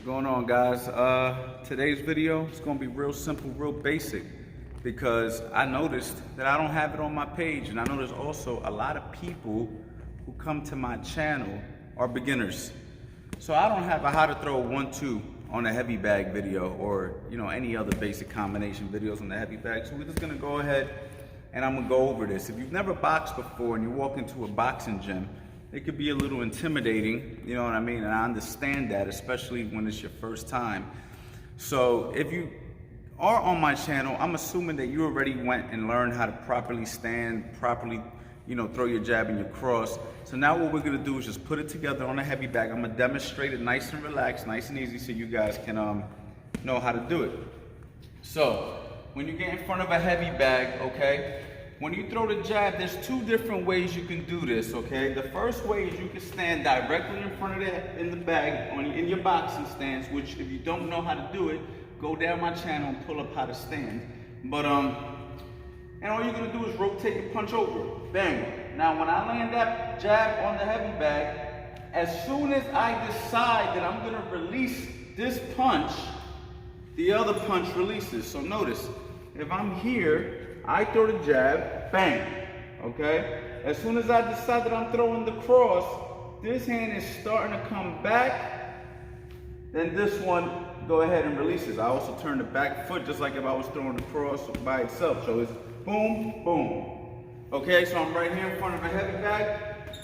Going on, guys? Today's video is going to be real simple, real basic, because I noticed that I don't have it on my page, and I know there's also a lot of people who come to my channel are beginners. So I don't have a how to throw a 1-2 on a heavy bag video, or any other basic combination videos on the heavy bag. So we're just gonna go ahead and I'm gonna go over this. If you've never boxed before and you walk into a boxing gym, it could be a little intimidating, you know what I mean? And I understand that, especially when it's your first time. So if you are on my channel, I'm assuming that you already went and learned how to properly stand, properly, throw your jab and your cross. So now what we're gonna do is just put it together on a heavy bag. I'm gonna demonstrate it nice and relaxed, nice and easy, so you guys can know how to do it. So when you get in front of a heavy bag, okay, when you throw the jab, there's two different ways you can do this, okay? The first way is you can stand directly in front of the bag in your boxing stance, which if you don't know how to do it, go down my channel and pull up how to stand. But and all you're gonna do is rotate and punch over, bang. Now when I land that jab on the heavy bag, as soon as I decide that I'm gonna release this punch, the other punch releases. So notice, if I'm here, I throw the jab, bang, okay? As soon as I decide that I'm throwing the cross, this hand is starting to come back, then this one, go ahead and releases. I also turn the back foot just like if I was throwing the cross by itself. So it's boom, boom. Okay, so I'm right here in front of a heavy bag,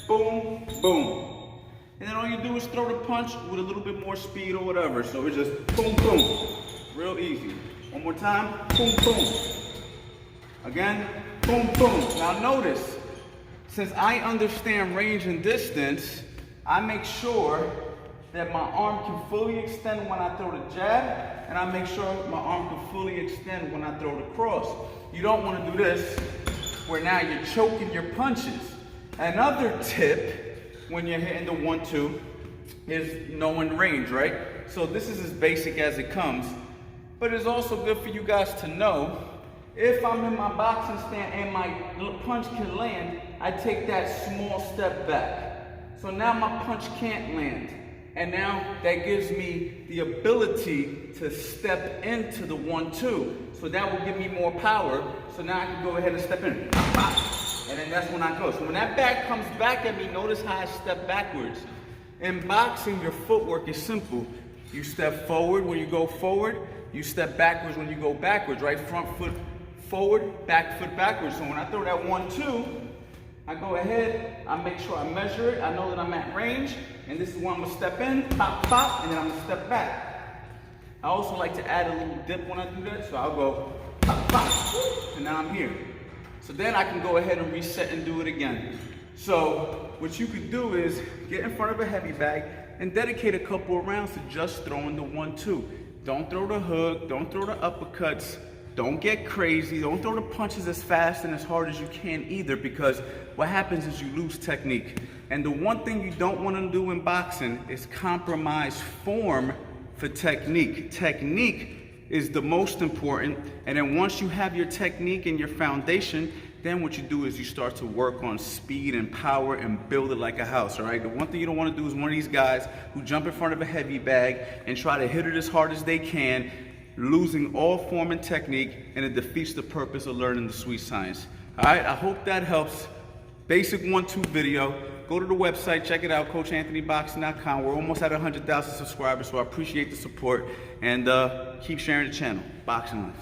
boom, boom. And then all you do is throw the punch with a little bit more speed or whatever. So it's just boom, boom, real easy. One more time, boom, boom. Again, boom, boom. Now notice, since I understand range and distance, I make sure that my arm can fully extend when I throw the jab, and I make sure my arm can fully extend when I throw the cross. You don't want to do this where now you're choking your punches. Another tip when you're hitting the 1-2 is knowing range, right? So this is as basic as it comes, but it's also good for you guys to know if I'm in my boxing stand and my punch can land, I take that small step back. So now my punch can't land. And now that gives me the ability to step into the 1-2. So that will give me more power. So now I can go ahead and step in. And then that's when I go. So when that bag comes back at me, notice how I step backwards. In boxing, your footwork is simple. You step forward when you go forward. You step backwards when you go backwards, right? Front foot forward, back foot backwards. So when I throw that 1-2, I go ahead, I make sure I measure it, I know that I'm at range, and this is when I'm gonna step in, pop, pop, and then I'm gonna step back. I also like to add a little dip when I do that, so I'll go pop, pop, and now I'm here. So then I can go ahead and reset and do it again. So what you could do is get in front of a heavy bag and dedicate a couple of rounds to just throwing the 1-2. Don't throw the hook, don't throw the uppercuts, don't get crazy, don't throw the punches as fast and as hard as you can either, because what happens is you lose technique. And the one thing you don't want to do in boxing is compromise form for technique. Technique is the most important, and then once you have your technique and your foundation, then what you do is you start to work on speed and power and build it like a house, all right? The one thing you don't want to do is one of these guys who jump in front of a heavy bag and try to hit it as hard as they can, losing all form and technique, and it defeats the purpose of learning the sweet science. All right, I hope that helps. Basic 1-2 video. Go to the website, check it out, coachanthonyboxing.com. We're almost at 100,000 subscribers, so I appreciate the support, and keep sharing the channel. Boxing Life.